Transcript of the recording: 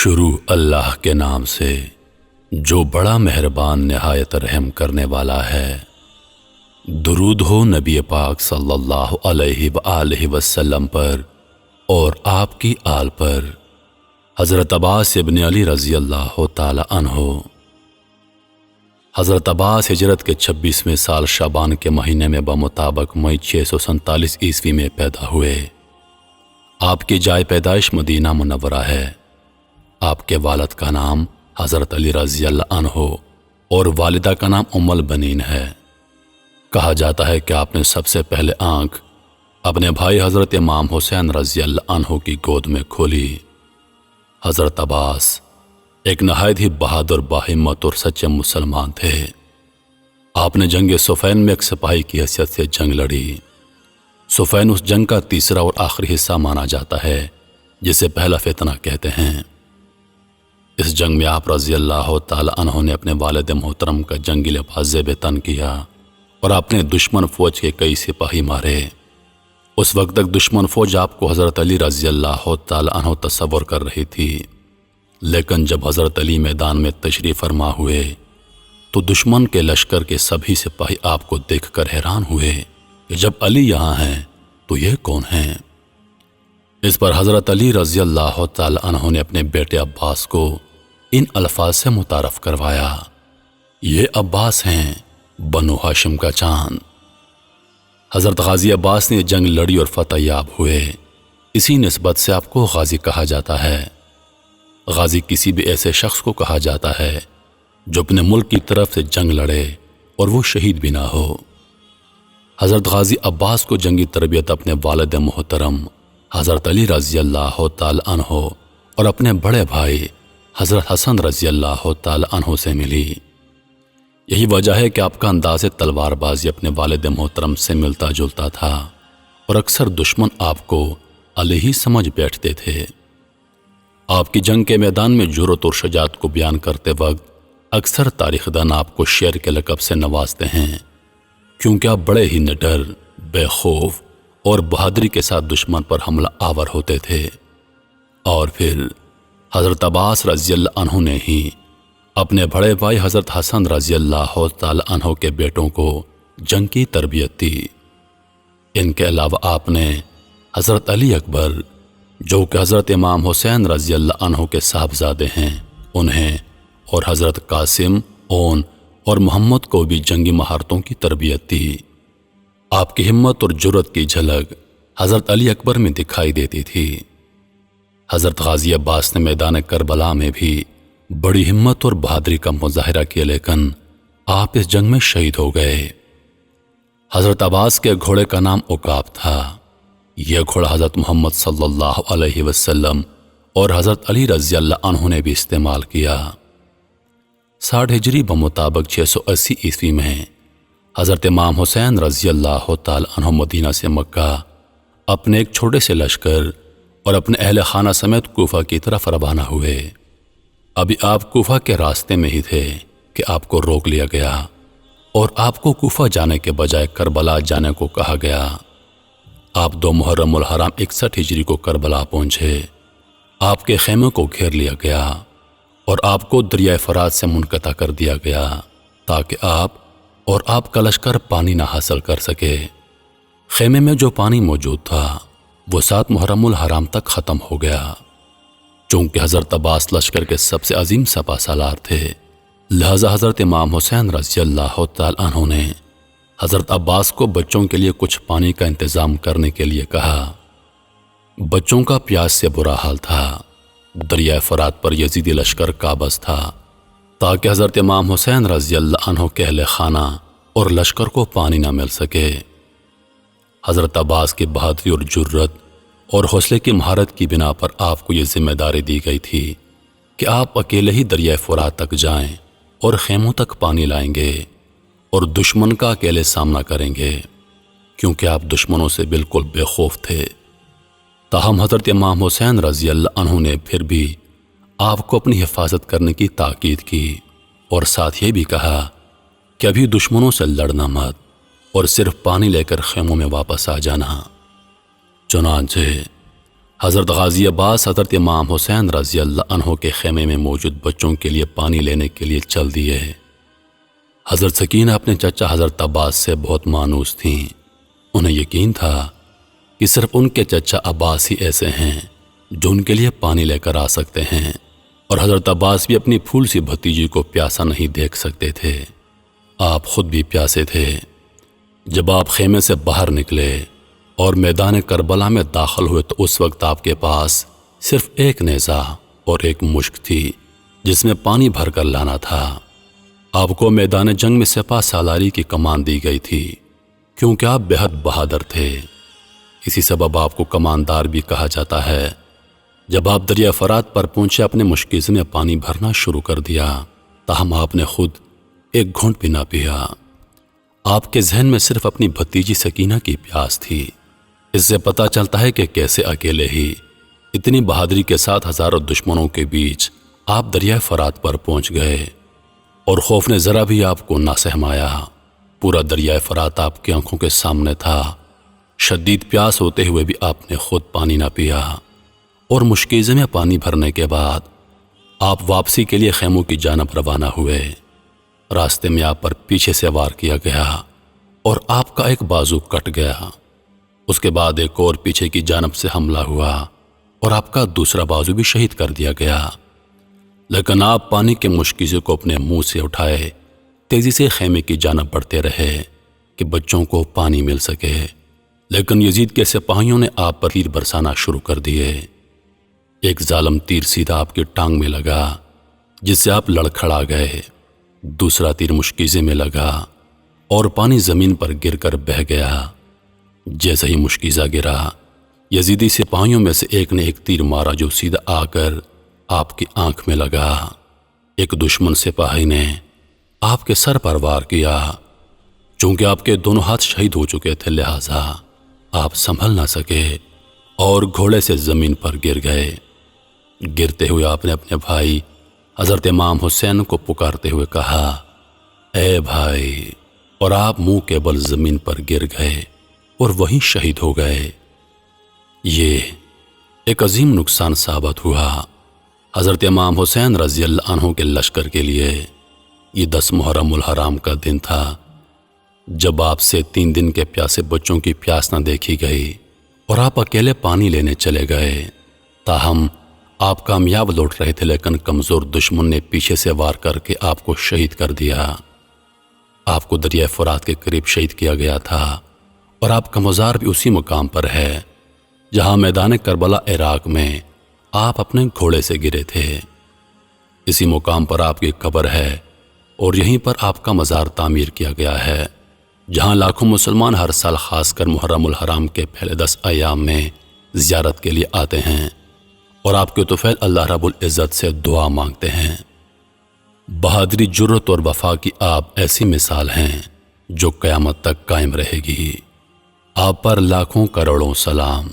شروع اللہ کے نام سے جو بڑا مہربان نہایت رحم کرنے والا ہے۔ درود ہو نبی پاک صلی اللہ علیہ وآلہ وسلم پر اور آپ کی آل پر۔ حضرت عباس ابن علی رضی اللہ تعالی عنہ۔ حضرت عباس ہجرت کے 26ویں سال شعبان کے مہینے میں بمطابق مئی 647 عیسوی میں پیدا ہوئے۔ آپ کی جائے پیدائش مدینہ منورہ ہے۔ آپ کے والد کا نام حضرت علی رضی اللہ عنہ اور والدہ کا نام ام البنین ہے۔ کہا جاتا ہے کہ آپ نے سب سے پہلے آنکھ اپنے بھائی حضرت امام حسین رضی اللہ عنہ کی گود میں کھولی۔ حضرت عباس ایک نہایت ہی بہادر باہمت اور سچے مسلمان تھے۔ آپ نے جنگ صفین میں ایک سپاہی کی حیثیت سے جنگ لڑی۔ صفین اس جنگ کا تیسرا اور آخری حصہ مانا جاتا ہے جسے پہلا فتنہ کہتے ہیں۔ اس جنگ میں آپ رضی اللہ تعالی عنہ نے اپنے والد محترم کا جنگی لباس زیب تن کیا اور اپنے دشمن فوج کے کئی سپاہی مارے۔ اس وقت تک دشمن فوج آپ کو حضرت علی رضی اللہ تعالی عنہ تصور کر رہی تھی، لیکن جب حضرت علی میدان میں تشریف فرما ہوئے تو دشمن کے لشکر کے سبھی سپاہی آپ کو دیکھ کر حیران ہوئے کہ جب علی یہاں ہیں تو یہ کون ہیں؟ اس پر حضرت علی رضی اللہ تعالی عنہ نے اپنے بیٹے عباس کو ان الفاظ سے متعارف کروایا، یہ عباس ہیں، بنو ہاشم کا چاند۔ حضرت غازی عباس نے جنگ لڑی اور فتح یاب ہوئے، اسی نسبت سے آپ کو غازی کہا جاتا ہے۔ غازی کسی بھی ایسے شخص کو کہا جاتا ہے جو اپنے ملک کی طرف سے جنگ لڑے اور وہ شہید بھی نہ ہو۔ حضرت غازی عباس کو جنگی تربیت اپنے والد محترم حضرت علی رضی اللہ تعالی عنہ اور اپنے بڑے بھائی حضرت حسن رضی اللہ تعالی عنہ سے ملی۔ یہی وجہ ہے کہ آپ کا انداز تلوار بازی اپنے والد محترم سے ملتا جلتا تھا اور اکثر دشمن آپ کو علی ہی سمجھ بیٹھتے تھے۔ آپ کی جنگ کے میدان میں جرأت اور شجاعت کو بیان کرتے وقت اکثر تاریخ دان آپ کو شیر کے لقب سے نوازتے ہیں، کیونکہ آپ بڑے ہی نڈر، بے خوف اور بہادری کے ساتھ دشمن پر حملہ آور ہوتے تھے۔ اور پھر حضرت عباس رضی اللہ عنہ نے ہی اپنے بڑے بھائی حضرت حسن رضی اللہ تعالی عنہ کے بیٹوں کو جنگ کی تربیت دی۔ ان کے علاوہ آپ نے حضرت علی اکبر جو کہ حضرت امام حسین رضی اللہ عنہ کے صاحبزادے ہیں انہیں، اور حضرت قاسم، اون اور محمد کو بھی جنگی مہارتوں کی تربیت دی۔ آپ کی ہمت اور جرأت کی جھلک حضرت علی اکبر میں دکھائی دیتی تھی۔ حضرت غازی عباس نے میدان کربلا میں بھی بڑی ہمت اور بہادری کا مظاہرہ کیا، لیکن آپ اس جنگ میں شہید ہو گئے۔ حضرت عباس کے گھوڑے کا نام عقاب تھا۔ یہ گھوڑا حضرت محمد صلی اللہ علیہ وسلم اور حضرت علی رضی اللہ عنہ نے بھی استعمال کیا۔ 60 ہجری بمطابق 680 عیسوی میں حضرت امام حسین رضی اللہ تعالی عنہ مدینہ سے مکہ اپنے ایک چھوٹے سے لشکر اور اپنے اہل خانہ سمیت کوفہ کی طرف روانہ ہوئے۔ ابھی آپ کوفہ کے راستے میں ہی تھے کہ آپ کو روک لیا گیا اور آپ کو کوفہ جانے کے بجائے کربلا جانے کو کہا گیا۔ آپ 2 محرم الحرام 61 ہجری کو کربلا پہنچے۔ آپ کے خیمے کو گھیر لیا گیا اور آپ کو دریائے فرات سے منقطع کر دیا گیا تاکہ آپ اور آپ کا لشکر پانی نہ حاصل کر سکے۔ خیمے میں جو پانی موجود تھا وہ 7 محرم الحرام تک ختم ہو گیا۔ چونکہ حضرت عباس لشکر کے سب سے عظیم سپہ سالار تھے، لہذا حضرت امام حسین رضی اللہ تعالی عنہ نے حضرت عباس کو بچوں کے لیے کچھ پانی کا انتظام کرنے کے لیے کہا۔ بچوں کا پیاس سے برا حال تھا۔ دریائے فرات پر یزیدی لشکر قابض تھا تاکہ حضرت امام حسین رضی اللہ عنہ کے اہل خانہ اور لشکر کو پانی نہ مل سکے۔ حضرت عباس کی بہادری اور جرأت اور حوصلے کی مہارت کی بنا پر آپ کو یہ ذمہ داری دی گئی تھی کہ آپ اکیلے ہی دریائے فرات تک جائیں اور خیموں تک پانی لائیں گے اور دشمن کا اکیلے سامنا کریں گے، کیونکہ آپ دشمنوں سے بالکل بے خوف تھے۔ تاہم حضرت امام حسین رضی اللہ عنہ نے پھر بھی آپ کو اپنی حفاظت کرنے کی تاکید کی اور ساتھ یہ بھی کہا کہ ابھی دشمنوں سے لڑنا مت اور صرف پانی لے کر خیموں میں واپس آ جانا۔ چنانچہ حضرت غازی عباس حضرت امام حسین رضی اللہ عنہ کے خیمے میں موجود بچوں کے لیے پانی لینے کے لیے چل دیے۔ حضرت سکینہ اپنے چچا حضرت عباس سے بہت مانوس تھیں۔ انہیں یقین تھا کہ صرف ان کے چچا عباس ہی ایسے ہیں جو ان کے لیے پانی لے کر آ سکتے ہیں، اور حضرت عباس بھی اپنی پھول سی بھتیجی کو پیاسا نہیں دیکھ سکتے تھے۔ آپ خود بھی پیاسے تھے۔ جب آپ خیمے سے باہر نکلے اور میدان کربلا میں داخل ہوئے تو اس وقت آپ کے پاس صرف ایک نیزہ اور ایک مشک تھی جس میں پانی بھر کر لانا تھا۔ آپ کو میدان جنگ میں سپہ سالاری کی کمان دی گئی تھی کیونکہ آپ بہت بہادر تھے۔ اسی سبب آپ کو کماندار بھی کہا جاتا ہے۔ جب آپ دریا فرات پر پہنچے اپنے مشکیز میں پانی بھرنا شروع کر دیا، تاہم آپ نے خود ایک گھونٹ بھی نہ پیا۔ آپ کے ذہن میں صرف اپنی بھتیجی سکینہ کی پیاس تھی۔ اس سے پتہ چلتا ہے کہ کیسے اکیلے ہی اتنی بہادری کے ساتھ ہزاروں دشمنوں کے بیچ آپ دریائے فرات پر پہنچ گئے، اور خوف نے ذرا بھی آپ کو نہ سہمایا۔ پورا دریائے فرات آپ کی آنکھوں کے سامنے تھا۔ شدید پیاس ہوتے ہوئے بھی آپ نے خود پانی نہ پیا، اور مشکیزے میں پانی بھرنے کے بعد آپ واپسی کے لیے خیموں کی جانب روانہ ہوئے۔ راستے میں آپ پر پیچھے سے وار کیا گیا اور آپ کا ایک بازو کٹ گیا۔ اس کے بعد ایک اور پیچھے کی جانب سے حملہ ہوا اور آپ کا دوسرا بازو بھی شہید کر دیا گیا۔ لیکن آپ پانی کے مشکیزے کو اپنے منہ سے اٹھائے تیزی سے خیمے کی جانب بڑھتے رہے کہ بچوں کو پانی مل سکے، لیکن یزید کے سپاہیوں نے آپ پر تیر برسانا شروع کر دیے۔ ایک ظالم تیر سیدھا آپ کی ٹانگ میں لگا جس سے آپ لڑکھڑا گئے۔ دوسرا تیر مشکیزے میں لگا اور پانی زمین پر گر کر بہہ گیا۔ جیسے ہی مشکیزہ گرا، یزیدی سپاہیوں میں سے ایک نے ایک تیر مارا جو سیدھا آ کر آپ کی آنکھ میں لگا۔ ایک دشمن سپاہی نے آپ کے سر پر وار کیا۔ چونکہ آپ کے دونوں ہاتھ شہید ہو چکے تھے، لہٰذا آپ سنبھل نہ سکے اور گھوڑے سے زمین پر گر گئے۔ گرتے ہوئے آپ نے اپنے بھائی حضرت امام حسین کو پکارتے ہوئے کہا، اے بھائی، اور آپ منہ کے بل زمین پر گر گئے اور وہیں شہید ہو گئے۔ یہ ایک عظیم نقصان ثابت ہوا۔ حضرت امام حسین رضی اللہ عنہ کے لشکر کے لیے یہ 10 محرم الحرام کا دن تھا جب آپ سے 3 دن کے پیاسے بچوں کی پیاس نہ دیکھی گئی اور آپ اکیلے پانی لینے چلے گئے۔ تاہم آپ کامیاب لوٹ رہے تھے، لیکن کمزور دشمن نے پیچھے سے وار کر کے آپ کو شہید کر دیا۔ آپ کو دریائے فرات کے قریب شہید کیا گیا تھا، اور آپ کا مزار بھی اسی مقام پر ہے جہاں میدان کربلا عراق میں آپ اپنے گھوڑے سے گرے تھے۔ اسی مقام پر آپ کی قبر ہے، اور یہیں پر آپ کا مزار تعمیر کیا گیا ہے، جہاں لاکھوں مسلمان ہر سال خاص کر محرم الحرام کے پہلے 10 ایام میں زیارت کے لیے آتے ہیں اور آپ کے طفیل اللہ رب العزت سے دعا مانگتے ہیں۔ بہادری، جرت اور وفا کی آپ ایسی مثال ہیں جو قیامت تک قائم رہے گی۔ آپ پر لاکھوں کروڑوں سلام۔